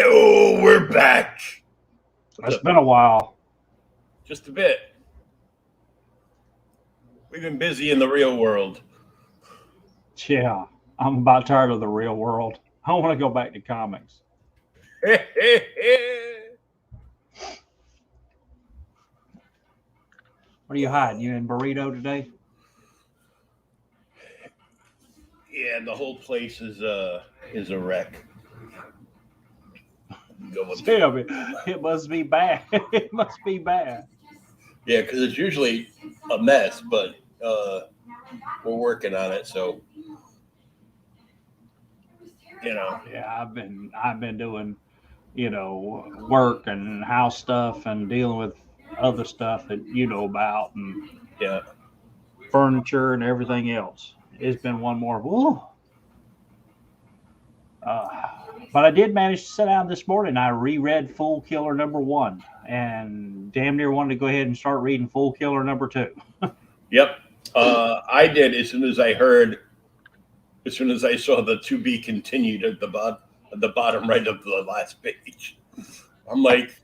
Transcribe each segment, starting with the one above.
Oh, we're back. It's been a while. Just a bit. We've been busy in the real world. Yeah, I'm about tired of the real world. I want to go back to comics. Yeah, What are you hiding? You in burrito today? the whole place is a wreck. Damn it! It must be bad. It must be bad. Yeah, because it's usually a mess, but we're working on it. So Yeah, I've been doing, work and house stuff and dealing with other stuff that you know about and yeah. furniture and everything else. It's been one more. Woo. But I did manage to sit down this morning. I reread Fool Killer #1 and damn near wanted to go ahead and start reading Fool Killer #2. Yep. I did as soon as I saw the to be continued at the bottom right of the last page. I'm like,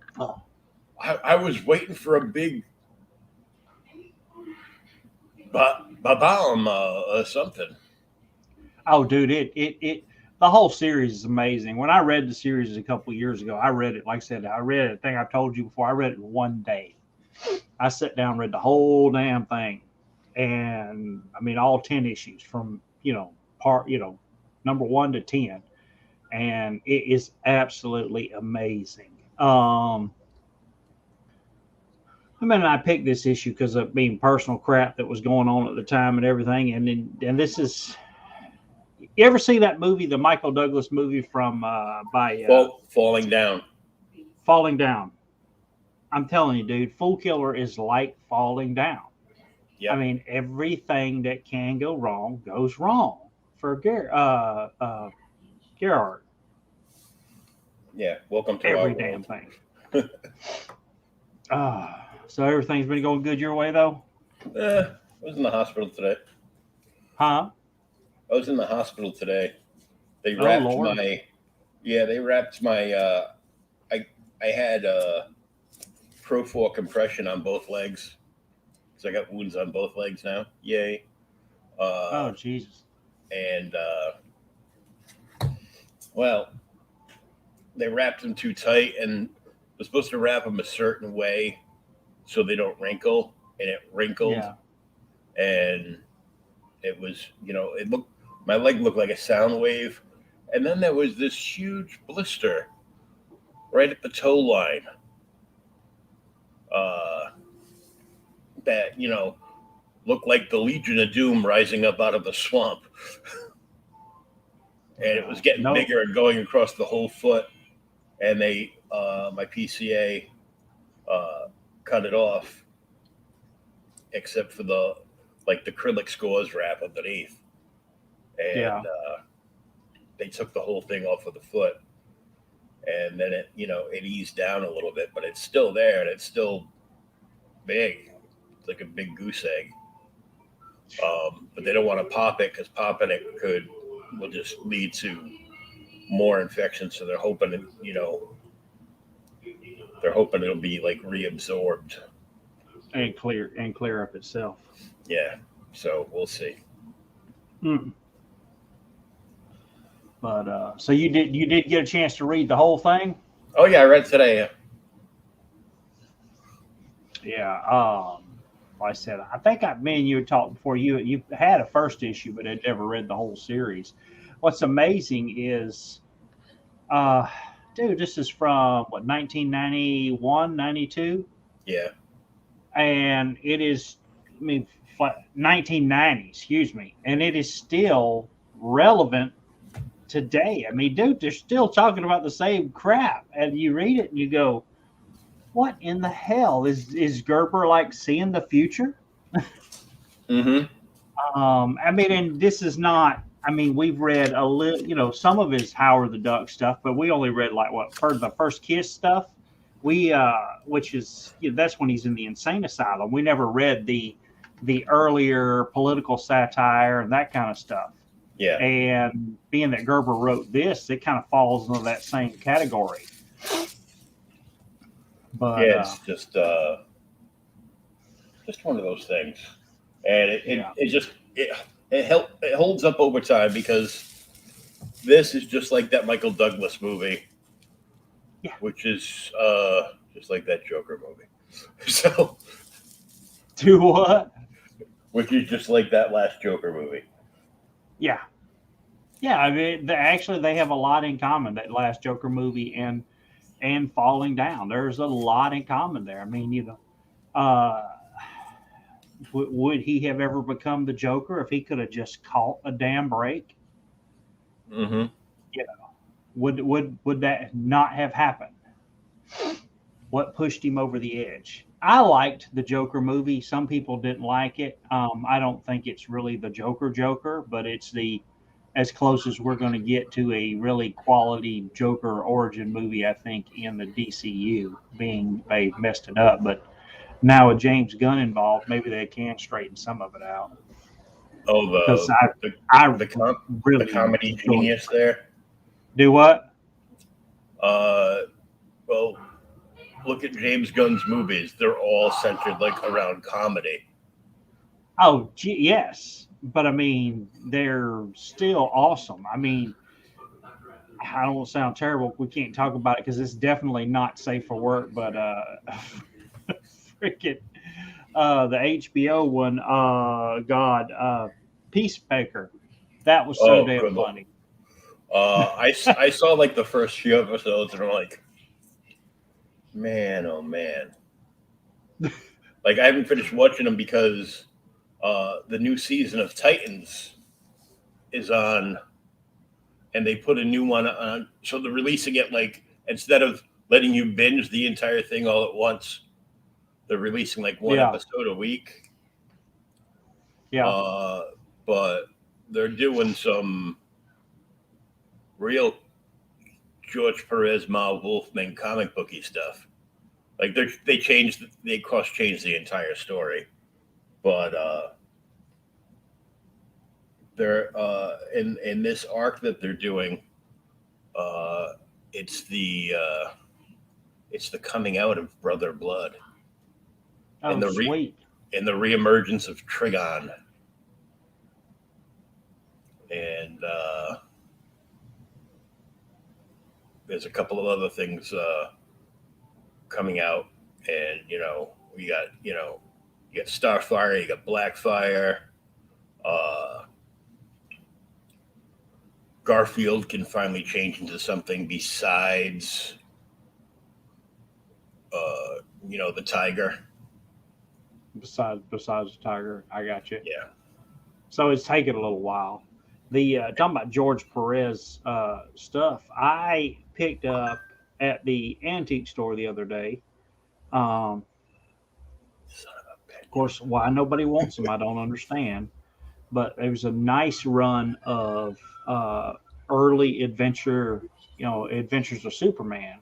I was waiting for a big bomb something. Oh, dude, it the whole series is amazing. When I read the series a couple of years ago, I read it. Like I said, I read it. I think I've told you before. I read it in one day. I sat down, read the whole damn thing, and I mean all 10 issues from #1 to 10, and it is absolutely amazing. I mean, I picked this issue because of being personal crap that was going on at the time and everything, and this is. You ever see that movie, the Michael Douglas movie from Falling Down? Falling Down. I'm telling you, dude, Fool Killer is like falling down. Yep. I mean, everything that can go wrong goes wrong for Gerard. Yeah, welcome to every our damn world. thing. So everything's been going good your way, though? I was in the hospital today. Huh? I was in the hospital today. They wrapped my. I had Pro4 compression on both legs. So I got wounds on both legs now. Yay. Oh, Jesus. And, they wrapped them too tight, and they're supposed to wrap them a certain way so they don't wrinkle, and it wrinkled. Yeah. And it was, my leg looked like a sound wave. And then there was this huge blister right at the toe line that, looked like the Legion of Doom rising up out of the swamp. And it was getting bigger and going across the whole foot. And my PCA cut it off, except for the acrylic gauze wrap underneath. And they took the whole thing off of the foot. And then it eased down a little bit, but it's still there and it's still big. It's like a big goose egg. But they don't want to pop it because popping it will just lead to more infection. So they're hoping it'll be like reabsorbed and clear up itself. Yeah. So we'll see. But so you did get a chance to read the whole thing? Oh yeah, I read today. Yeah. like I said, I think me and you had talked before. You had a first issue, but had never read the whole series. What's amazing is, uh, dude, this is from what 1991, 92, Yeah. and it is, I mean, 1990, excuse me, and it is still relevant today. I mean, dude, they're still talking about the same crap, and you read it and you go, "What in the hell is Gerber like seeing the future?" Mm-hmm. I mean, and this is not. I mean, we've read a little, some of his Howard the Duck stuff, but we only read like what for the first Kiss stuff. Which is that's when he's in the insane asylum. We never read the earlier political satire and that kind of stuff. Yeah. And being that Gerber wrote this, it kind of falls into that same category. But Yeah, it's just one of those things, and it holds up over time because this is just like that Michael Douglas movie, Yeah. which is just like that Joker movie. So, do what? which is just like that last Joker movie. Yeah. Yeah, I mean, actually, they have a lot in common. That last Joker movie and Falling Down. There's a lot in common there. I mean, would he have ever become the Joker if he could have just caught a damn break? Mm-hmm. Would that not have happened? What pushed him over the edge? I liked the Joker movie. Some people didn't like it. I don't think it's really the Joker, but it's as close as we're going to get to a really quality Joker origin movie, I think, in the DCU, being they messed it up. But now with James Gunn involved, maybe they can straighten some of it out. Oh, Because the really comedy genius there. Do what? Well, look at James Gunn's movies. They're all centered like around comedy. Oh, yes. But I mean, they're still awesome. I mean, I don't want to sound terrible. We can't talk about it because it's definitely not safe for work. But freaking the HBO one, Peacemaker. That was so damn funny. I saw like the first few episodes and I'm like, man, oh man. Like I haven't finished watching them because the new season of Titans is on, and they put a new one on. So they're releasing it like instead of letting you binge the entire thing all at once, they're releasing like one episode a week. Yeah. But they're doing some real George Perez, Ma Wolfman comic booky stuff. Like they cross changed the entire story, but they're in this arc that they're doing. It's the coming out of Brother Blood, and the sweet, and the reemergence of Trigon, and there's a couple of other things coming out, and you got Starfire, you got Blackfire. Garfield can finally change into something besides, the tiger. Besides the tiger, I got you. Yeah. So it's taken a little while. The talking about George Perez stuff, I picked up at the antique store the other day. Of course, why nobody wants them, I don't understand. But there was a nice run of early Adventures of Superman.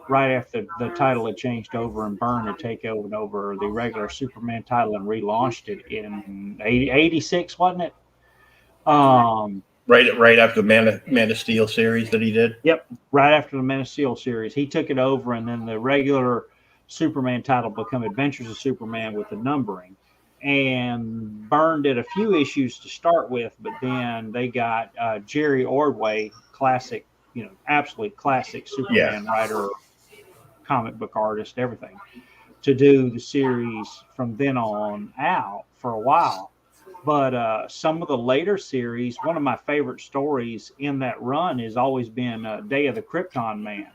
Right after the title had changed over and Byrne had taken over the regular Superman title and relaunched it in 86, wasn't it? Right after the Man of Steel series that he did. Yep, right after the Man of Steel series, he took it over, and then the regular Superman title became Adventures of Superman with the numbering. And Byrne did a few issues to start with, but then they got Jerry Ordway, classic, absolute classic Superman writer, comic book artist, everything. to do the series from then on out for a while. But some of the later series, one of my favorite stories in that run has always been Day of the Krypton Man.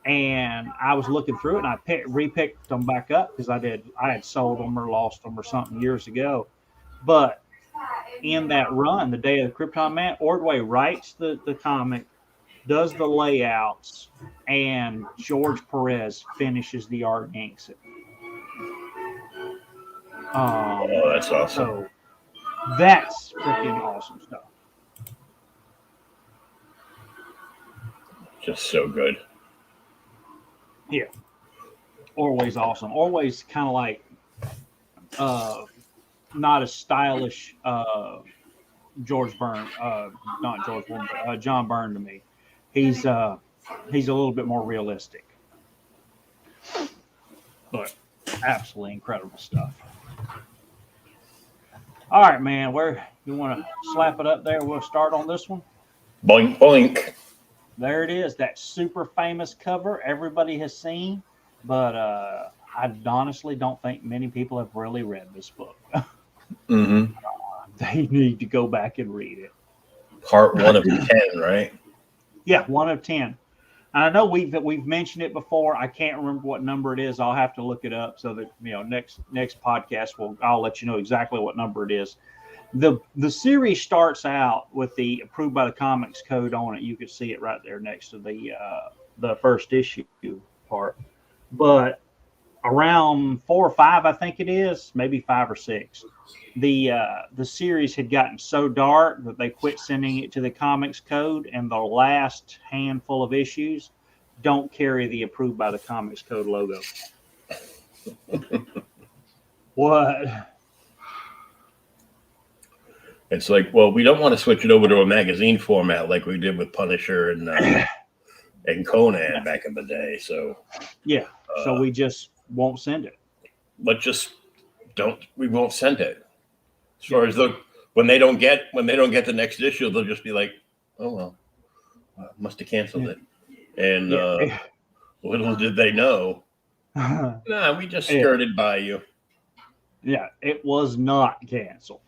And I was looking through it, and I repicked them back up because I had sold them or lost them or something years ago. But in that run, the Day of the Krypton Man, Ordway writes the comic, does the layouts, and George Perez finishes the art and inks it. Oh, that's awesome. So that's freaking awesome stuff. Just so good. Yeah. Orway's awesome. Orway's kind of like not as stylish George Byrne, not George Byrne, but John Byrne to me. He's a little bit more realistic. But absolutely incredible stuff. All right, man. Where you want to slap it up there? We'll start on this one. Boink, boink. There it is. That super famous cover everybody has seen, but I honestly don't think many people have really read this book. Mm-hmm. They need to go back and read it. Part 1 of 10, right? Yeah, 1 of 10. And I know we've mentioned it before. I can't remember what number it is. I'll have to look it up so that next podcast I'll let you know exactly what number it is. The series starts out with the approved by the comics code on it. You can see it right there next to the first issue part. But around 4 or 5, I think it is, maybe 5 or 6. The series had gotten so dark that they quit sending it to the comics code, and the last handful of issues don't carry the approved by the comics code logo. What? It's like, well, we don't want to switch it over to a magazine format like we did with Punisher and Conan back in the day. So yeah, so we just won't send it. We won't send it. As far as when they don't get the next issue, they'll just be like, oh well, must have canceled it. And little did they know, we just skirted by you. Yeah, it was not canceled.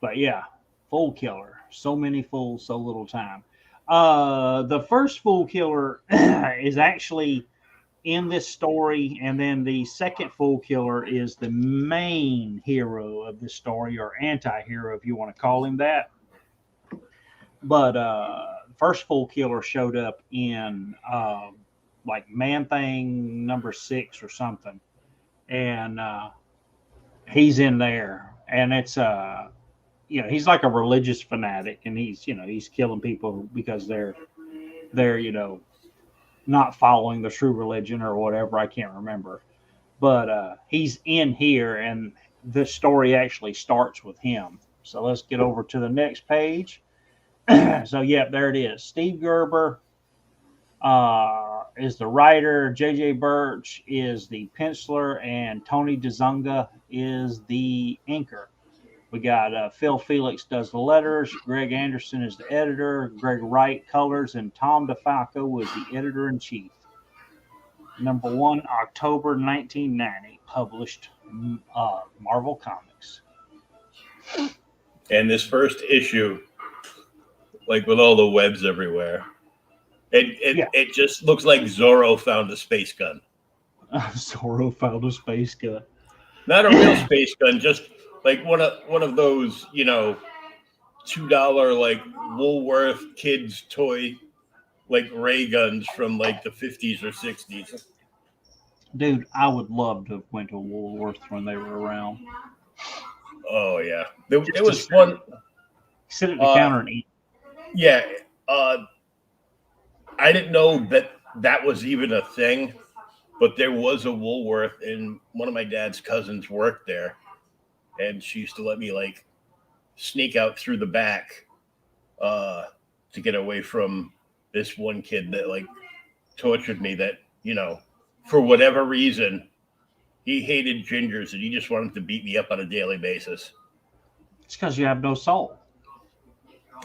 But yeah, Fool Killer. So many fools, so little time. The first Fool Killer is actually in this story, and then the second Fool Killer is the main hero of the story, or anti-hero if you want to call him that. But first Fool Killer showed up in like Man-Thing number 6 or something, and he's in there, and it's he's like a religious fanatic, and he's killing people because they're not following the true religion or whatever. I can't remember, but he's in here, and the story actually starts with him. So let's get over to the next page. So yeah, there it is. Steve Gerber is the writer. J.J. Birch is the penciler, and Tony DeZunga is the inker. We got Phil Felix does the letters, Greg Anderson is the editor, Greg Wright colors, and Tom DeFalco was the editor-in-chief. Number 1, October 1990, published Marvel Comics. And this first issue, like with all the webs everywhere, it just looks like Zorro found a space gun. Zorro found a space gun. Not a real space gun, just like one of those, $2 like Woolworth kids toy, like ray guns from like the 50s or 60s. Dude, I would love to have went to Woolworth when they were around. Oh yeah, there was one. Sit at the counter and eat. Yeah, I didn't know that was even a thing, but there was a Woolworth, and one of my dad's cousins worked there. And she used to let me like sneak out through the back to get away from this one kid that like tortured me. That for whatever reason, he hated gingers and he just wanted to beat me up on a daily basis. It's because you have no soul.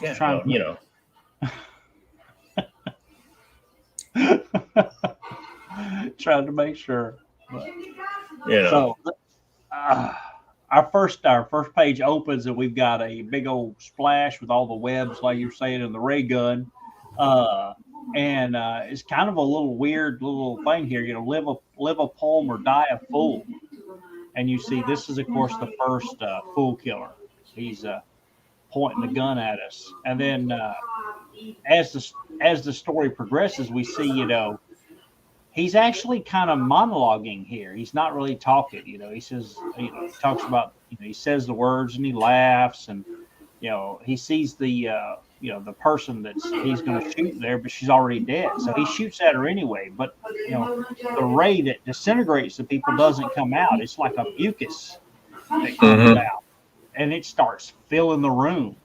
Yeah, Trying to make sure. But, You know. so our first page opens and we've got a big old splash with all the webs, like you were saying, in the ray gun. And it's kind of a little weird little thing here. Live a poem or die a fool. And you see, this is of course the first fool killer. He's pointing the gun at us, and then as the story progresses, we see he's actually kind of monologuing here. He's not really talking. He says he talks about he says the words and he laughs, and he sees the the person he's going to shoot there, but she's already dead. So he shoots at her anyway. But the ray that disintegrates the people doesn't come out. It's like a mucus that comes out, and it starts filling the room.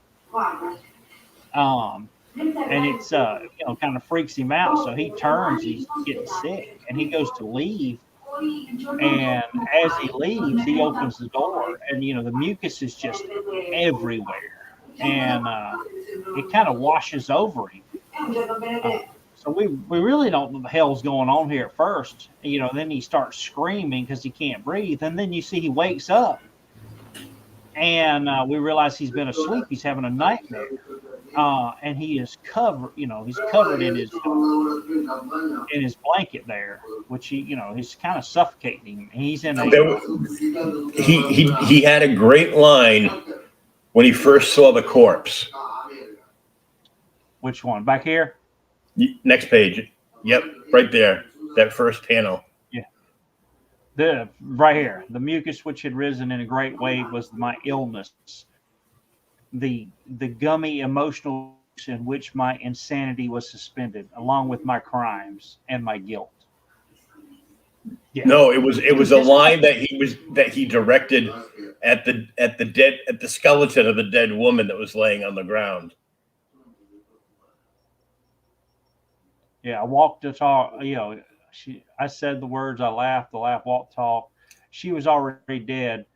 And it's kind of freaks him out. So he turns. He's getting sick, and he goes to leave. And as he leaves, he opens the door, and the mucus is just everywhere, and it kind of washes over him. So we really don't know what the hell's going on here at first. Then he starts screaming because he can't breathe, and then you see he wakes up, and we realize he's been asleep. He's having a nightmare, and he is covered. He's covered in his blanket there, which he's kind of suffocating him. And he's in he had a great line when he first saw the corpse. Which one? Back here? Next page. Yep, right there. That first panel. Yeah. Right here. The mucus which had risen in a great wave was my illness. The gummy emotional in which my insanity was suspended, along with my crimes and my guilt. Yeah. No, it was a line that he directed at the skeleton of the dead woman that was laying on the ground. Yeah, I walked the talk. I said the words. I laughed. The laugh, walk, talk. She was already dead,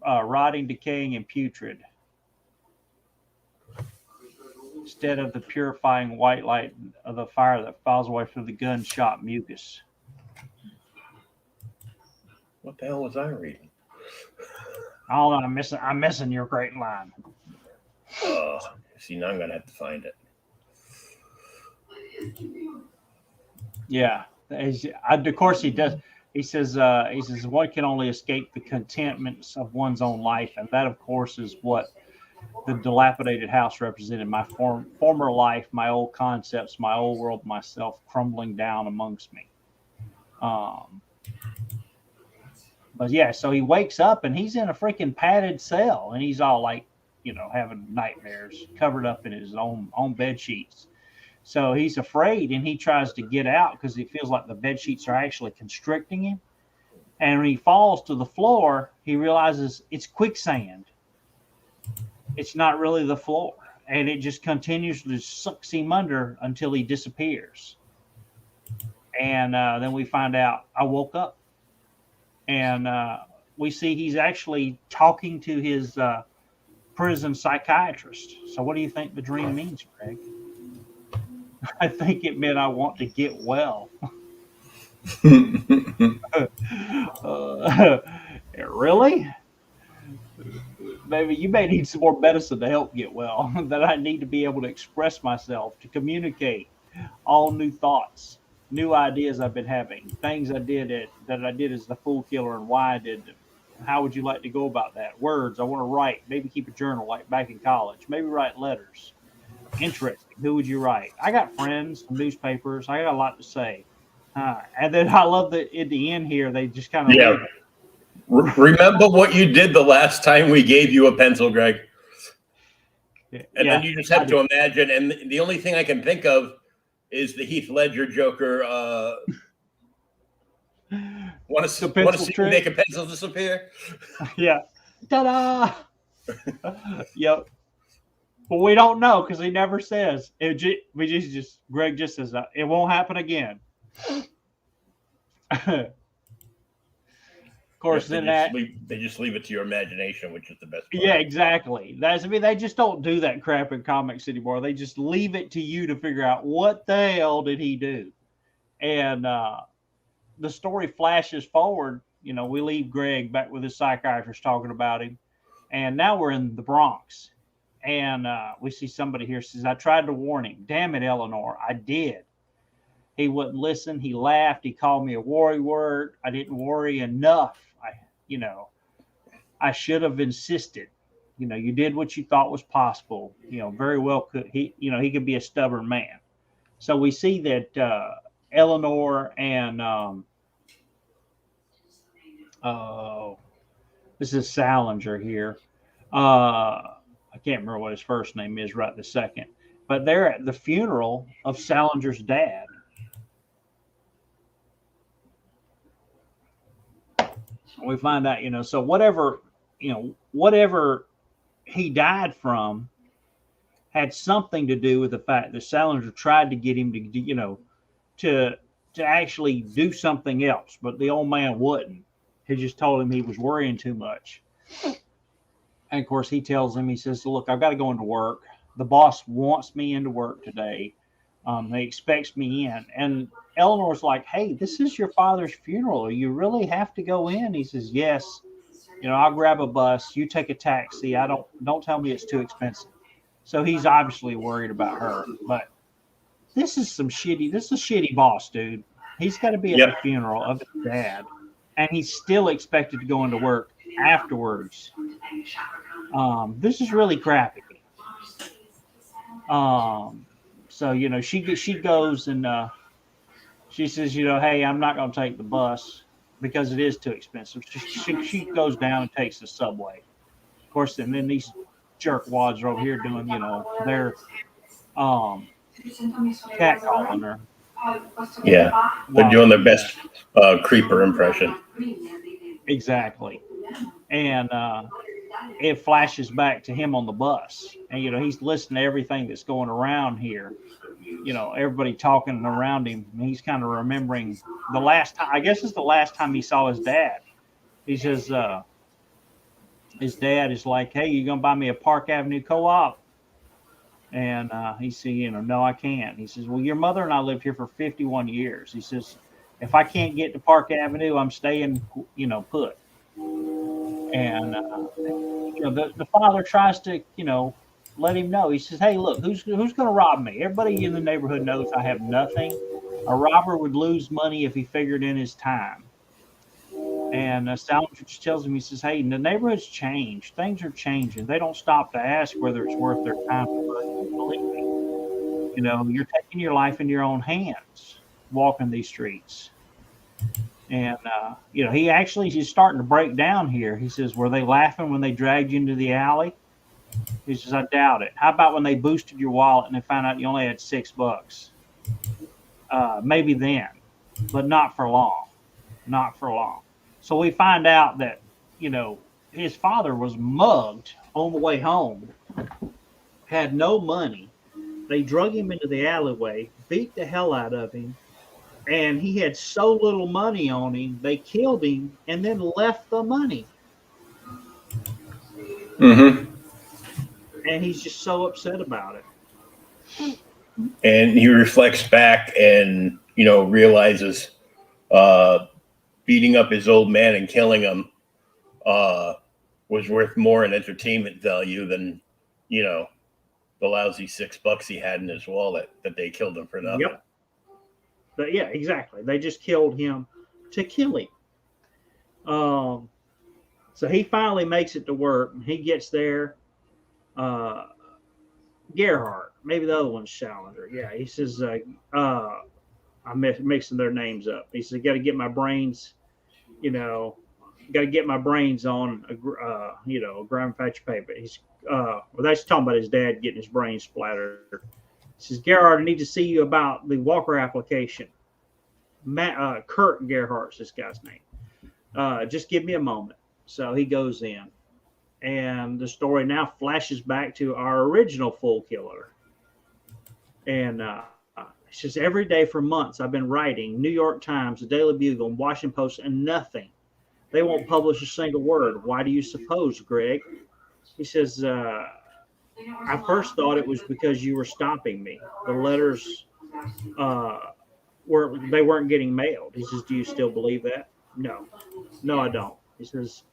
rotting, decaying, and putrid. Instead of the purifying white light of the fire that falls away from the gunshot mucus. What the hell was I reading? I don't know. I'm missing your great line. See, now I'm gonna have to find it. Yeah, of course he does. He says one can only escape the contentments of one's own life, and that, of course, is what the dilapidated house represented. My former life, my old concepts, my old world, myself crumbling down amongst me. But yeah, so he wakes up and he's in a freaking padded cell, and he's all like, having nightmares, covered up in his own bed sheets. So he's afraid, and he tries to get out because he feels like the bed sheets are actually constricting him. And when he falls to the floor, he realizes it's quicksand. It's not really the floor, and it just continuously sucks him under until he disappears. And then we find out I woke up, and we see he's actually talking to his prison psychiatrist. So what do you think the dream means, Greg? I think it meant I want to get well. Really? Maybe you may need some more medicine to help get well. That I need to be able to express myself, to communicate all new thoughts, new ideas I've been having, things I did that I did as the fool killer, and why I did them. How would you like to go about that? Words I want to write. Maybe keep a journal like back in college. Maybe write letters. Interesting. Who would you write? I got friends, newspapers. I got a lot to say. And then I love that at the end here, they just kind of remember what you did the last time we gave you a pencil, Greg. And then you just have to imagine. And the only thing I can think of is the Heath Ledger Joker. Want to see me make a pencil disappear? Yeah. Ta-da! Yep. But we don't know because he never says. Greg just says it won't happen again. Of course, they just leave it to your imagination, which is the best part. Yeah, exactly. They just don't do that crap in comics anymore. They just leave it to you to figure out what the hell did he do. And the story flashes forward. We leave Greg back with his psychiatrist talking about him, and now we're in the Bronx, and we see somebody here says, "I tried to warn him. Damn it, Eleanor, I did. He wouldn't listen. He laughed. He called me a worry word. I didn't worry enough. I should have insisted. You did what you thought was possible. Very well could he. He could be a stubborn man." So we see that Eleanor and this is Salinger here. I can't remember what his first name is right this second, but they're at the funeral of Salinger's dad. We find out, so whatever he died from had something to do with the fact that Salinger tried to get him to actually do something else, but the old man wouldn't. He just told him he was worrying too much. And of course, he tells him, he says, "Look, I've got to go into work. The boss wants me into work today. He expects me in." And Eleanor's like, "Hey, this is your father's funeral. You really have to go in?" He says, "Yes. I'll grab a bus. You take a taxi. Don't tell me it's too expensive." So he's obviously worried about her. But this is a shitty boss, dude. He's got to be at the funeral of his dad, and he's still expected to go into work afterwards. This is really crappy. So she goes and she says, "Hey, I'm not going to take the bus because it is too expensive." She goes down and takes the subway. Of course, and then these jerkwads are over here doing, their catcalling her. Yeah, they're doing their best creeper impression. Exactly. And it flashes back to him on the bus, and he's listening to everything that's going around here. Everybody talking around him, and he's kind of remembering the last time. I guess it's the last time he saw his dad. He says, his dad is like, "Hey, you gonna buy me a Park Avenue co-op?" And he said, "No, I can't." He says, "Well, your mother and I lived here for 51 years. He says, if I can't get to Park Avenue, I'm staying, put." And the father tries to, let him know. He says, "Hey, look, who's going to rob me? Everybody in the neighborhood knows I have nothing. A robber would lose money if he figured in his time." And Salinger tells him, he says, "Hey, the neighborhood's changed. Things are changing. They don't stop to ask whether it's worth their time. Believe me, you're taking your life in your own hands, walking these streets." And, he's starting to break down here. He says, "Were they laughing when they dragged you into the alley?" He says, "I doubt it. How about when they boosted your wallet and they found out you only had $6? Maybe then, but not for long. Not for long." So we find out that, his father was mugged on the way home, had no money. They drug him into the alleyway, beat the hell out of him, and he had so little money on him, they killed him and then left the money. Mm-hmm. And he's just so upset about it. And he reflects back and, realizes beating up his old man and killing him was worth more in entertainment value than, the lousy $6 he had in his wallet that they killed him for nothing. Yep. But yeah, exactly. They just killed him to kill him. So he finally makes it to work. He gets there. Gerhardt, maybe the other one's Salinger. Yeah, he says, I'm mixing their names up. He says, "Got to get my brains, got to get my brains on a gram patch paper." He's that's talking about his dad getting his brains splattered. He says, "Gerhardt, I need to see you about the Walker application." Kurt Gerhardt's this guy's name. Just give me a moment. So he goes in, and the story now flashes back to our original Fool Killer. And he says, "Every day for months I've been writing New York Times, the Daily Bugle, and Washington Post, and nothing. They won't publish a single word. Why do you suppose, Greg?" He says, "I first thought it was because you were stopping me. The letters they weren't getting mailed. He says, "Do you still believe that?" No, I don't. He says,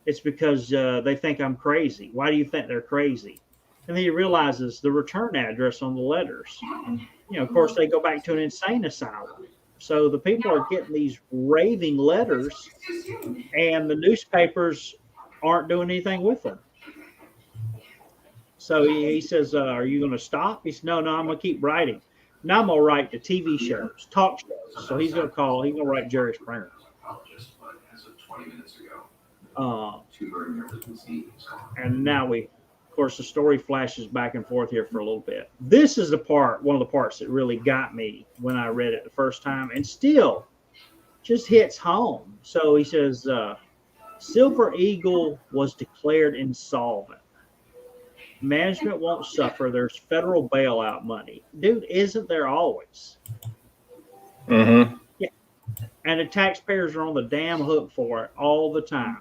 "It's because they think I'm crazy." Why do you think they're crazy? And then he realizes the return address on the letters. Of course, they go back to an insane asylum. So the people are getting these raving letters, and the newspapers aren't doing anything with them. So he says, "Are you going to stop?" He says, "No, I'm going to keep writing. Now I'm going to write the TV shows, talk shows." So he's going to write Jerry Springer. And now of course, the story flashes back and forth here for a little bit. This is one of the parts that really got me when I read it the first time, and still just hits home. So he says, Silver Eagle was declared insolvent. Management won't suffer. There's federal bailout money. Dude, isn't there always? Mm-hmm. Yeah. And the taxpayers are on the damn hook for it all the time.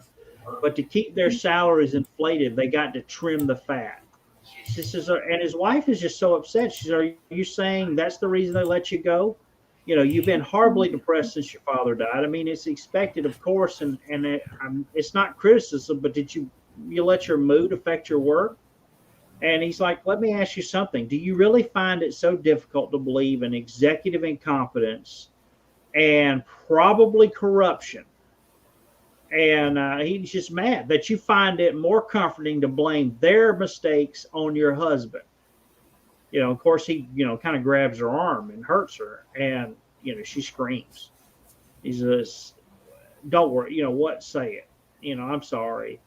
But to keep their salaries inflated, they got to trim the fat. She says, and his wife is just so upset. She says, "Are you saying that's the reason they let you go? You've been horribly depressed since your father died. I mean, it's expected, of course, and it's not criticism, but did you let your mood affect your work?" And he's like, "Let me ask you something. Do you really find it so difficult to believe in executive incompetence and probably corruption?" And he's just mad that you find it more comforting to blame their mistakes on your husband. Of course, he, kind of grabs her arm and hurts her. And, she screams. He says, "Don't worry. What? Say it. I'm sorry.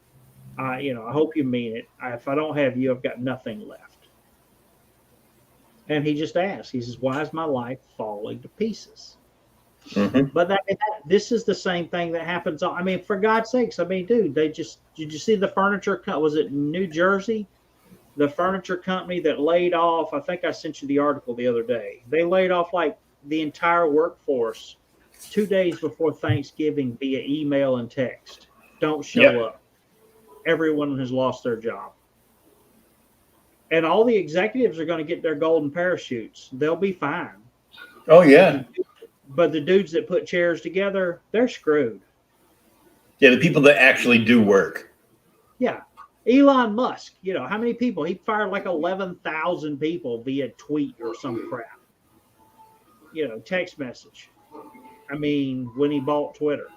I hope you mean it. If I don't have you, I've got nothing left." And he just asks, he says, "Why is my life falling to pieces?" Mm-hmm. But this is the same thing that happens. I mean, for God's sakes, dude, did you see the furniture? Was it New Jersey? The furniture company that laid off, I think I sent you the article the other day. They laid off like the entire workforce 2 days before Thanksgiving via email and text. Don't show up. Everyone has lost their job. And all the executives are going to get their golden parachutes. They'll be fine. Oh, yeah. But the dudes that put chairs together, they're screwed. Yeah, the people that actually do work. Yeah. Elon Musk, how many people? He fired like 11,000 people via tweet or some crap. Text message. I mean, when he bought Twitter.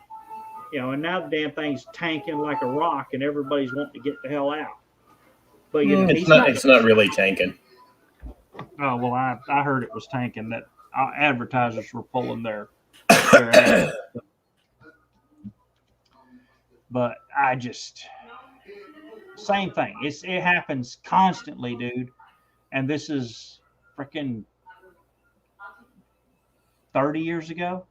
And now the damn thing's tanking like a rock and everybody's wanting to get the hell out. But, it's not really tanking. Oh, well, I heard it was tanking, that advertisers were pulling their ads. But same thing. It happens constantly, dude. And this is freaking 30 years ago.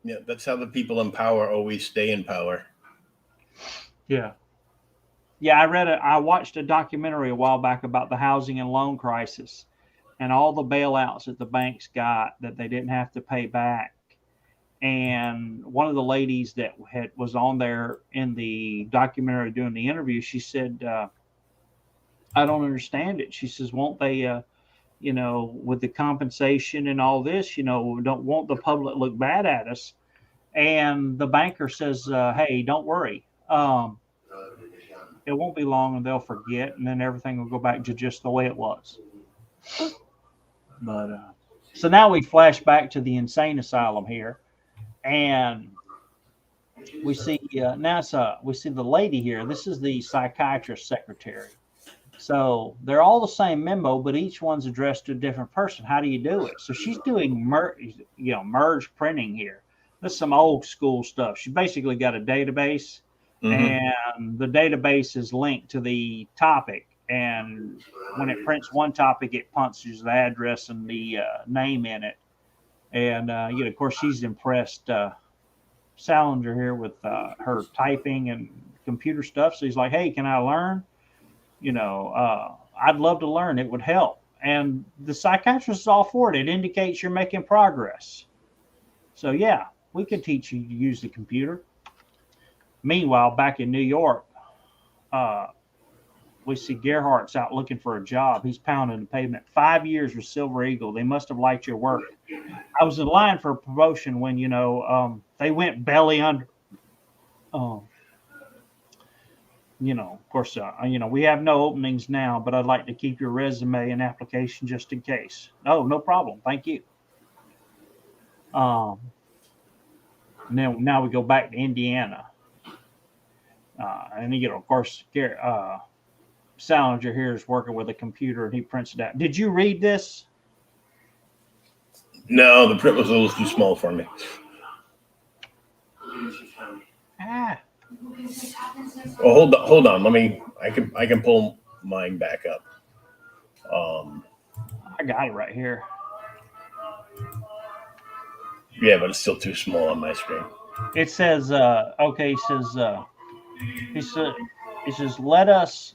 Yeah, that's how the people in power always stay in power. Yeah. Yeah, I watched a documentary a while back about the housing and loan crisis and all the bailouts that the banks got that they didn't have to pay back. And one of the ladies that was on there in the documentary doing the interview, she said, "I don't understand it." She says, "Won't they, with the compensation and all this, don't want the public look bad at us?" And the banker says, "Hey, don't worry. It won't be long and they'll forget, and then everything will go back to just the way it was." But so now we flash back to the insane asylum here, and we see we see the lady here. This is the psychiatrist secretary. So they're all the same memo, but each one's addressed to a different person. How do you do it? So she's doing merge printing here. This is some old school stuff. She basically got a database. Mm-hmm. And the database is linked to the topic. And when it prints one topic, it punches the address and the name in it. And, of course, she's impressed Salinger here with her typing and computer stuff. So he's like, "Hey, can I learn? I'd love to learn. It would help." And the psychiatrist is all for it. It indicates you're making progress. So, yeah, we could teach you to use the computer. Meanwhile, back in New York, we see Gerhardt's out looking for a job. He's pounding the pavement. 5 years with Silver Eagle. They must have liked your work. I was in line for a promotion when, they went belly under. Um, of course, we have no openings now, but I'd like to keep your resume and application just in case. Oh, no problem. Thank you. And then now we go back to Indiana. And, of course, Salinger here is working with a computer and he prints it out. Did you read this? No, the print was a little too small for me. Well, hold on. I can pull mine back up. I got it right here. Yeah, but it's still too small on my screen. It says, he says, let us.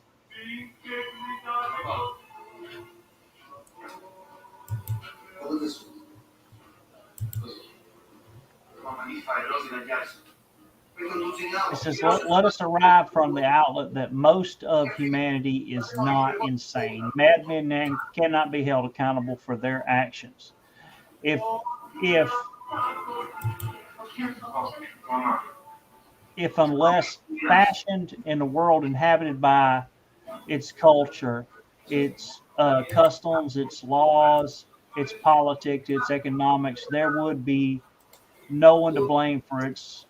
It says, let us arrive from the outlet that most of humanity is not insane. Madmen cannot be held accountable for their actions. If unless fashioned in a world inhabited by its culture, its customs, its laws, its politics, its economics, there would be no one to blame for its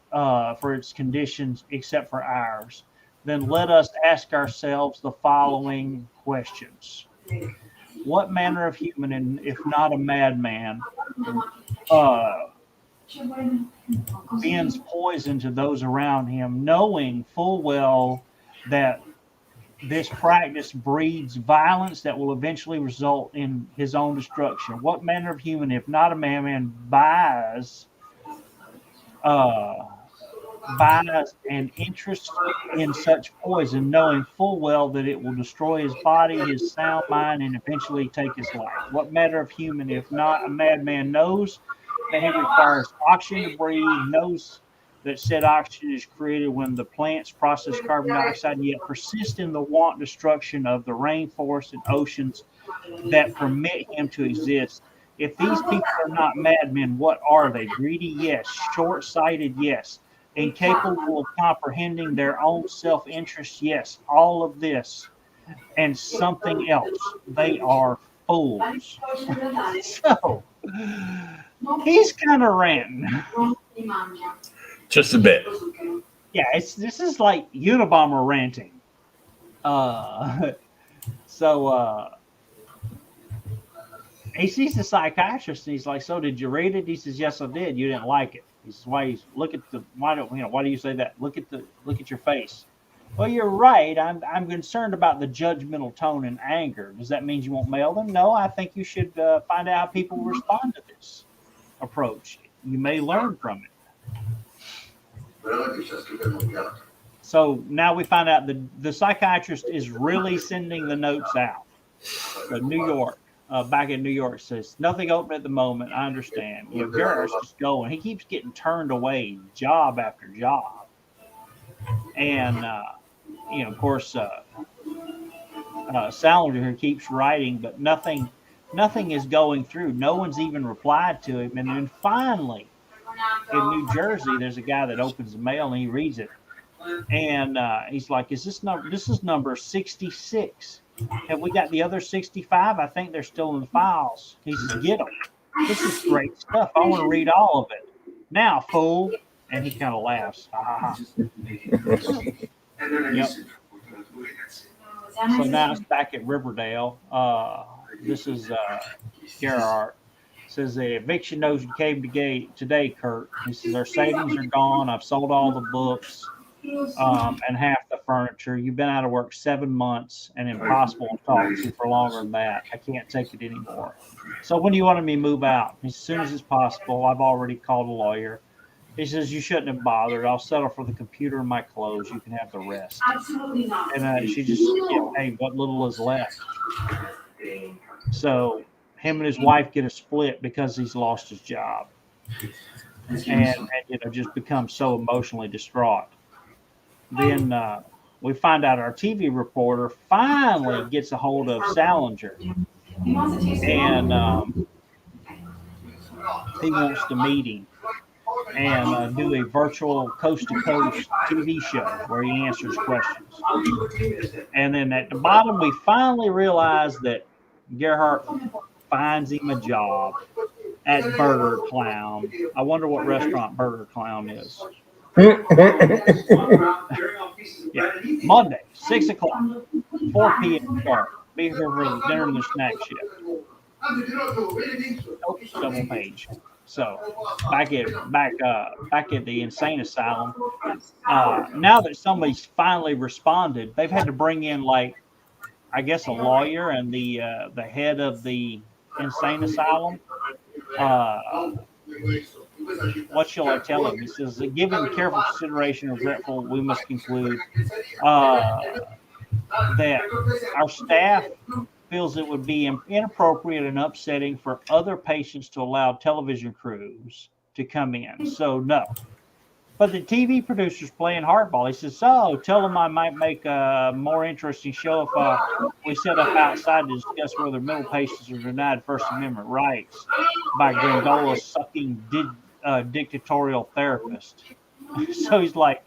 conditions except for ours. Then let us ask ourselves the following questions: what manner of human, if not a madman, bends poison to those around him, knowing full well that this practice breeds violence that will eventually result in his own destruction? What manner of human, if not a madman, buys an interest in such poison, knowing full well that it will destroy his body, his sound mind, and eventually take his life? What manner of human, if not a madman, knows that he requires oxygen to breathe, knows that said oxygen is created when the plants process carbon dioxide, and yet persist in the wanton destruction of the rainforests and oceans that permit him to exist? If these people are not madmen, what are they? Greedy, yes. Short-sighted, yes. Incapable of comprehending their own self-interest, yes. All of this and something else. They are fools. So he's kind of ranting. Just a bit. Yeah, this is like Unabomber ranting. He sees the psychiatrist and he's like, "So did you read it?" He says, "Yes, I did. You didn't like it." He says, "Why do you say that? Look at your face." "Well, you're right. I'm concerned about the judgmental tone and anger. Does that mean you won't mail them?" "No, I think you should find out how people respond to this approach. You may learn from it." So now we find out the psychiatrist is really sending the notes out. So New York, back in New York, says nothing open at the moment. I understand. Garrett's just going. He keeps getting turned away, job after job, and of course, Salinger here keeps writing, but nothing is going through. No one's even replied to him, and then finally, in New Jersey, there's a guy that opens the mail and he reads it, and he's like, "Is this number? This is number 66. Have we got the other 65? I think they're still in the files." He says, "Get them. This is great stuff. I want to read all of it. Now, fool." And he kind of laughs. Yep. So now it's back at Riverdale. This is Gerhardt. Says the eviction notice came today, Kurt. He says our savings are gone. I've sold all the books and half the furniture. You've been out of work 7 months and impossible to talk to for longer than that. I can't take it anymore. So when do you want me to move out? As soon as it's possible. I've already called a lawyer. He says, "You shouldn't have bothered. I'll settle for the computer and my clothes. You can have the rest." Absolutely not. And she just, hey, what little is left. So him and his wife get a split because he's lost his job, and just become so emotionally distraught. Then we find out our TV reporter finally gets a hold of Salinger, and he wants to meet him and do a virtual coast to coast TV show where he answers questions. And then at the bottom, we finally realize that Gerhardt finds him a job at Burger Clown. I wonder what restaurant Burger Clown is. Yeah, Monday, 6 o'clock, 4 p.m. sharp. Be here for the dinner and the snack shift. Nope, double page. So back at the insane asylum. Now that somebody's finally responded, they've had to bring in, like, I guess, a lawyer and the head of the insane asylum. What shall I tell him? He says, given careful consideration and regretful, we must conclude that our staff feels it would be inappropriate and upsetting for other patients to allow television crews to come in. So, no. But the TV producer's playing hardball. He says, so tell them I might make a more interesting show if we set up outside to discuss whether mental patients are denied First Amendment rights by Gringola-sucking dictatorial therapist. So he's like,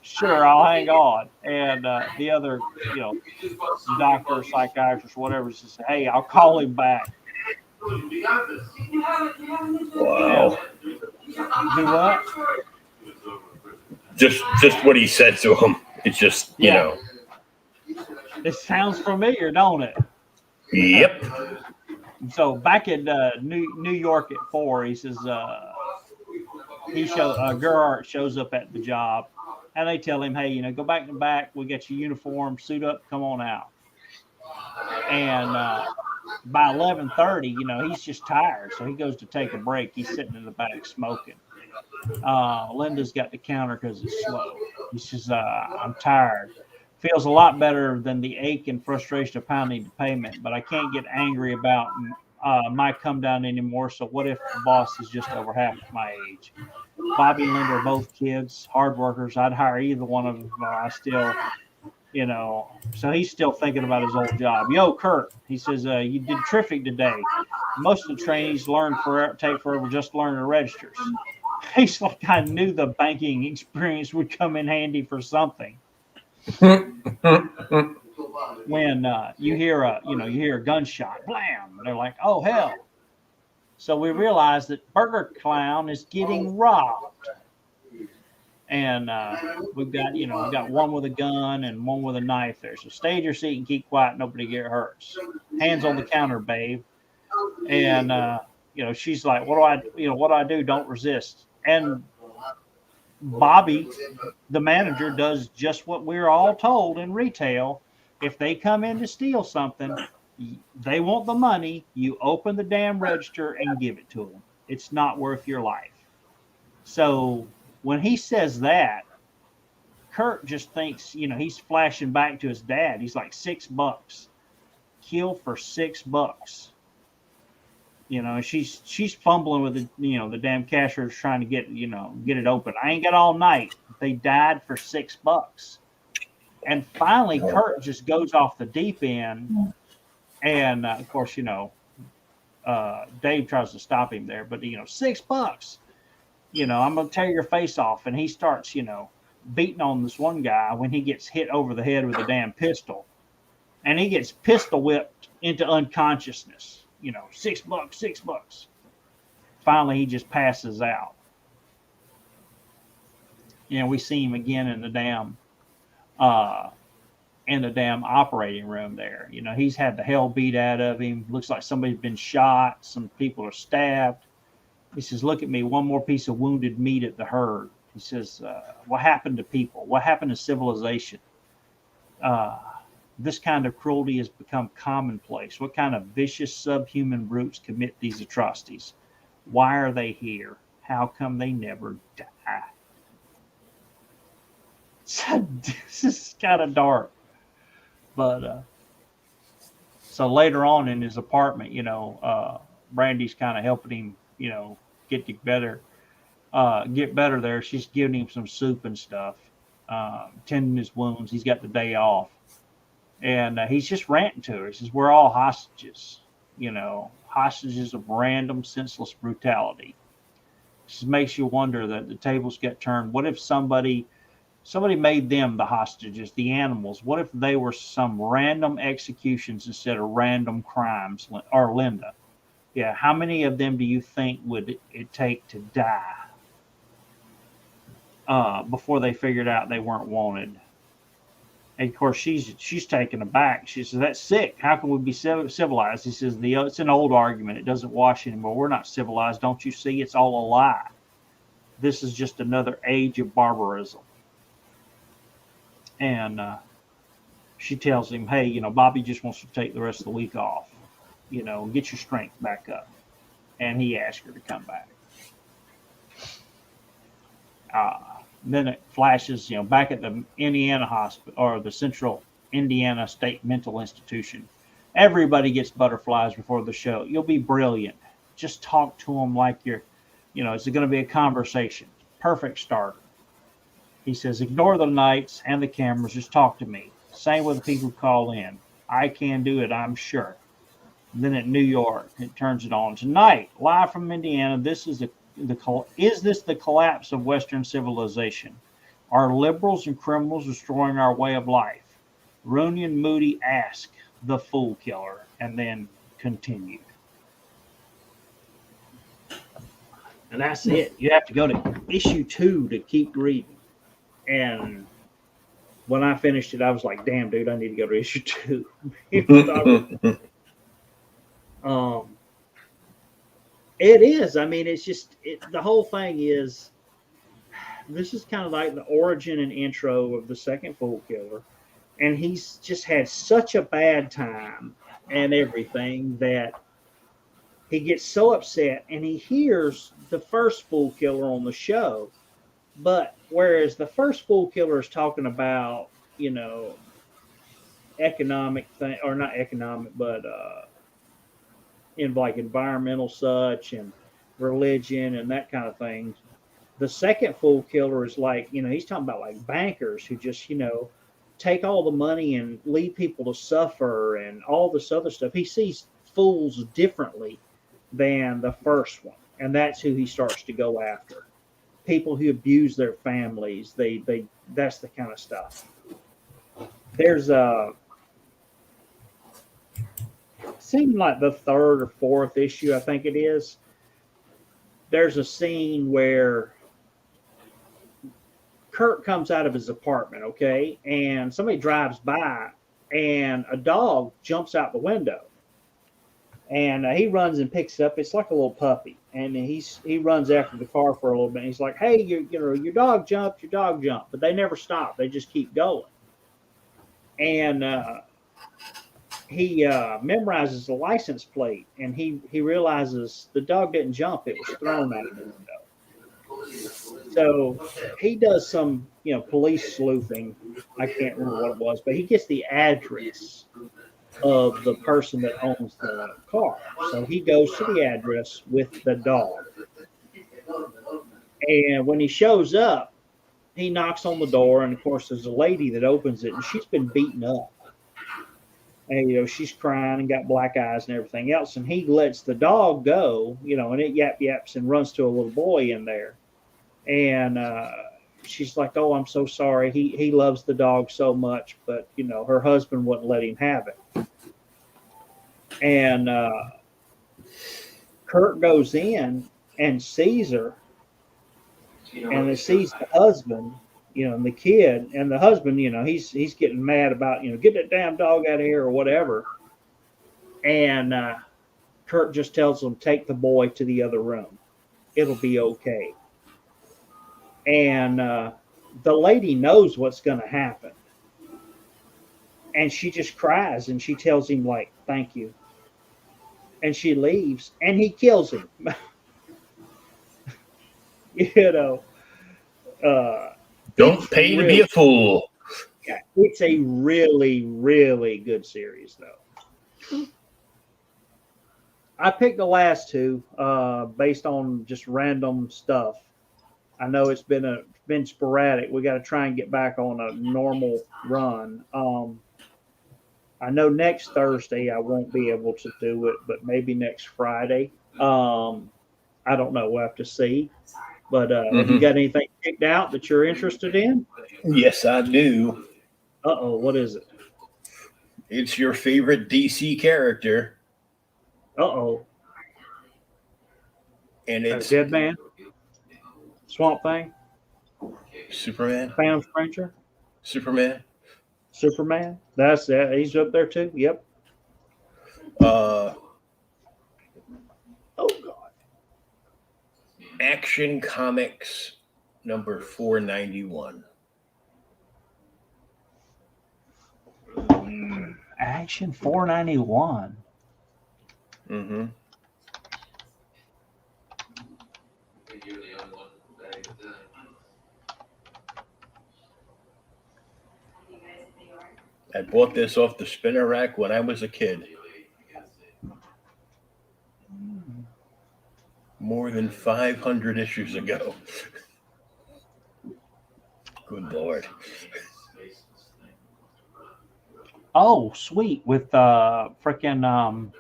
sure, I'll hang on. And the other, doctor, psychiatrist, whatever, says, hey, I'll call him back. Wow. Do what? Just what he said to him. It's just, you know. It sounds familiar, don't it? Yep. So back in New York at 4, he says Gerhardt shows up at the job, and they tell him, hey, go back in the back. We got your uniform, suit up, come on out. And by 11:30, he's just tired, so he goes to take a break. He's sitting in the back smoking. Linda's got the counter because it's slow. He says, I'm tired. Feels a lot better than the ache and frustration of pounding the pavement, but I can't get angry about my come down anymore. So what if the boss is just over half my age? Bobby and Linda are both kids, hard workers. I'd hire either one of them. I still, so he's still thinking about his old job. Yo, Kurt, he says, you did terrific today. Most of the trainees take forever just learning the registers. He's like, I knew the banking experience would come in handy for something. When you hear a gunshot, blam, they're like, oh hell. So we realize that Burger Clown is getting robbed, and we've got one with a gun and one with a knife there. So stay in your seat and keep quiet, nobody get hurt. Hands on the counter, babe. And she's like, what do I do? Don't resist. And Bobby, the manager, does just what we're all told in retail. If they come in to steal something, they want the money. You open the damn register and give it to them. It's not worth your life. So when he says that, Kurt just thinks, he's flashing back to his dad. He's like, $6. Kill for $6. She's fumbling with the damn cashier trying to get it open. I ain't got all night. They died for $6. And finally, Kurt just goes off the deep end. And of course, Dave tries to stop him there, but $6, I'm going to tear your face off. And he starts, beating on this one guy when he gets hit over the head with a damn pistol, and he gets pistol whipped into unconsciousness. $6. Finally, he just passes out. We see him again in the damn operating room there. He's had the hell beat out of him. Looks like somebody's been shot. Some people are stabbed. He says, look at me, one more piece of wounded meat at the herd. He says, what happened to people? What happened to civilization? This kind of cruelty has become commonplace. What kind of vicious subhuman brutes commit these atrocities? Why are they here? How come they never die? So, this is kind of dark. But so later on in his apartment, Brandy's kind of helping him, get better there. She's giving him some soup and stuff. tending his wounds. He's got the day off. And he's just ranting to her. He says, we're all hostages, hostages of random, senseless brutality. It just makes you wonder that the tables get turned. What if somebody made them the hostages, the animals? What if they were some random executions instead of random crimes? Or Linda, yeah, how many of them do you think would it take to die before they figured out they weren't wanted? And of course, she's taken aback. She says, "That's sick. How can we be civilized?" He says, "It's an old argument. It doesn't wash anymore. We're not civilized. Don't you see? It's all a lie. This is just another age of barbarism." And she tells him, "Hey, Bobby just wants to take the rest of the week off. Get your strength back up." And he asked her to come back. Then it flashes, back at the Indiana hospital or the Central Indiana State Mental Institution. Everybody gets butterflies before the show. You'll be brilliant. Just talk to them like it's going to be a conversation. Perfect starter. He says, ignore the lights and the cameras. Just talk to me. Same with the people who call in. I can do it, I'm sure. And then at New York, it turns it on. Tonight, live from Indiana, this is is this the collapse of Western civilization? Are liberals and criminals destroying our way of life? Rooney and Moody ask the fool killer, and then continued. And that's it. You have to go to issue 2 to keep reading. And when I finished it, I was like, damn, dude, I need to go to issue 2. It is. I mean, it's just the whole thing is. This is kind of like the origin and intro of the second Fool Killer, and he's just had such a bad time and everything that he gets so upset, and he hears the first Fool Killer on the show. But whereas the first Fool Killer is talking about economic thing, or not economic, but in like environmental such and religion and that kind of thing. The second Fool Killer is like, he's talking about like bankers who just, take all the money and leave people to suffer and all this other stuff. He sees fools differently than the first one. And that's who he starts to go after. People who abuse their families. That's the kind of stuff. There's seemed like the 3rd or 4th issue, I think it is. There's a scene where Kurt comes out of his apartment, okay, and somebody drives by, and a dog jumps out the window, and he runs and picks it up. It's like a little puppy, and he runs after the car for a little bit. And he's like, "Hey, your dog jumped, but they never stop. They just keep going." And he memorizes the license plate, and he realizes the dog didn't jump; it was thrown out of the window. So he does some, police sleuthing. I can't remember what it was, but he gets the address of the person that owns the car. So he goes to the address with the dog. And when he shows up, he knocks on the door, and of course there's a lady that opens it, and she's been beaten up. And she's crying and got black eyes and everything else. And he lets the dog go, and it yaps and runs to a little boy in there. And she's like, "Oh, I'm so sorry. He loves the dog so much, but her husband wouldn't let him have it." And Kurt goes in and sees her, and he sees the husband, and the kid, and the husband, he's getting mad about, get that damn dog out of here or whatever. And Kurt just tells him, take the boy to the other room. It'll be okay. And the lady knows what's going to happen. And she just cries, and she tells him, like, thank you. And she leaves, and he kills him. Don't pay to be a fool. Yeah, it's a really, really good series, though. I picked the last 2 based on just random stuff. I know it's been sporadic. We got to try and get back on a normal run. I know next Thursday I won't be able to do it, but maybe next Friday. I don't know. We'll have to see. But have you Hmm. got anything picked out that you're interested in? Yes, I do. Uh-oh, what is it? It's your favorite DC character, Uh-oh, and a it's dead man, Swamp Thing, Superman. Phantom Stranger, Superman. Superman. That's that. He's up there too. Yep. Uh, Oh God. Action Comics number 491. Action 491. Mm-hmm. I bought this off the spinner rack when I was a kid. More than 500 issues ago. Good Lord. Oh, sweet. With freaking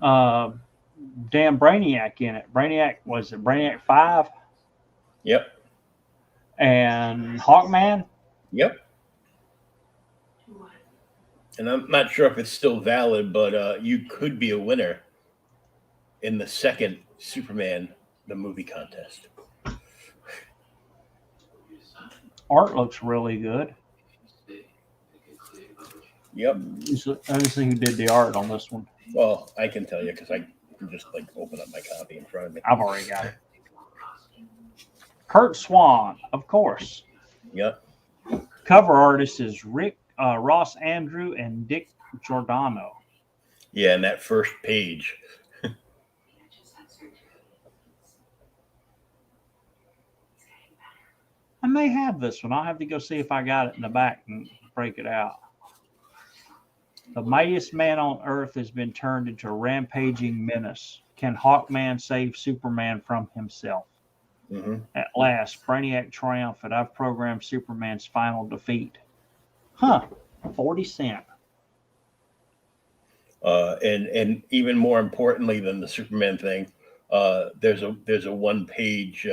uh damn Brainiac in it. Brainiac was it Brainiac 5 Yep. and Hawkman? Yep. And I'm not sure if it's still valid, but you could be a winner in the second Superman the movie contest. Art looks really good. Yep. Let me see who did the art on this one. Well, I can tell you because I can just like open up my copy in front of me. I've already got it. Kurt Swan, of course. Yep. Cover artist is Rick Ross Andrew and Dick Giordano. Yeah, and that first page. I may have this one. I'll have to go see if I got it in the back and break it out. The mightiest man on earth has been turned into a rampaging menace. Can Hawkman save Superman from himself? Mm-hmm. At last, Brainiac triumphant. I've programmed Superman's final defeat. Huh. 40 cents. And even more importantly than the Superman thing, there's a one page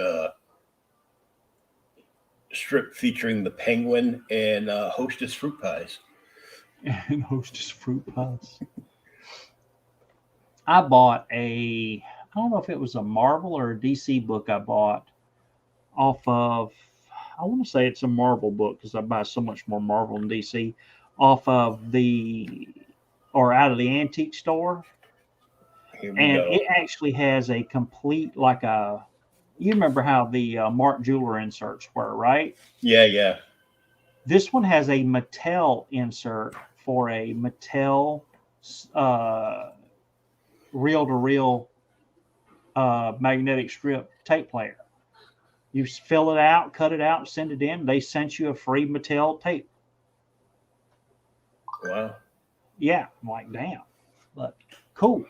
strip featuring the Penguin and Hostess fruit pies. And Hostess fruit pies. I bought I don't know if it was a Marvel or a DC book I bought off of, I want to say it's a Marvel book because I buy so much more Marvel than DC, off of out of the antique store. Here we And go. it actually has a complete, you remember how the Mark Jeweler inserts were, right? Yeah. This one has a Mattel insert for a Mattel reel-to-reel magnetic strip tape player. You fill it out, cut it out, send it in. They sent you a free Mattel tape. Wow. Yeah, I'm like, damn. But cool.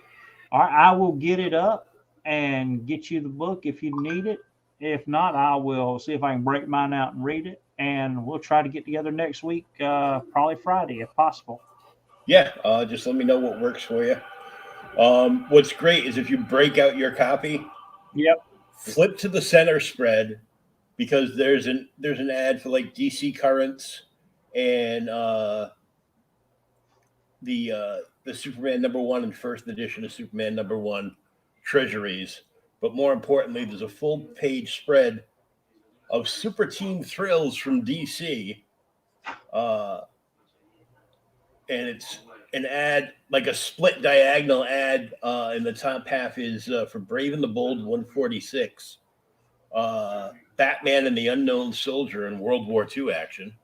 All right, I will get it up and get you the book if you need it. If not, I will see if I can break mine out and read it. And we'll try to get together next week, probably Friday if possible. Yeah, just let me know what works for you. What's great is if you break out your copy, Yep. flip to the center spread because there's an ad for like DC Currents and the Superman #1 and first edition of Superman #1 treasuries. But more importantly, there's a full page spread of Super Team Thrills from DC. And it's an ad, like a split diagonal ad. In the top half is for Brave and the Bold 146, Batman and the Unknown Soldier in World War II action.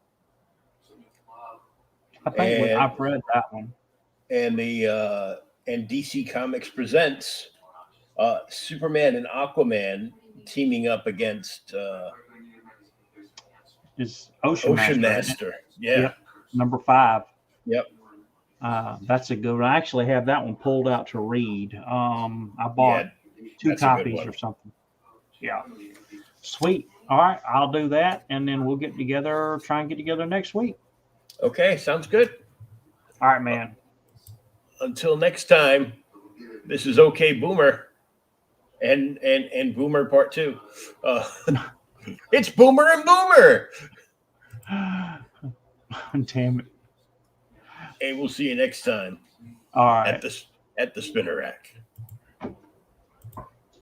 I think I've read that one. And and DC Comics presents Superman and Aquaman teaming up against Is Ocean Master. Yeah. Yep. Number 5. Yep. That's a good one. I actually have that one pulled out to read. I bought 2 copies or something. Yeah. Sweet. All right, I'll do that, and then we'll get together. Try and get together next week. Okay, sounds good. All right, man. Until next time, this is OK Boomer and Boomer Part 2. It's Boomer and Boomer. Damn it. Hey, we'll see you next time All right. at the spinner rack.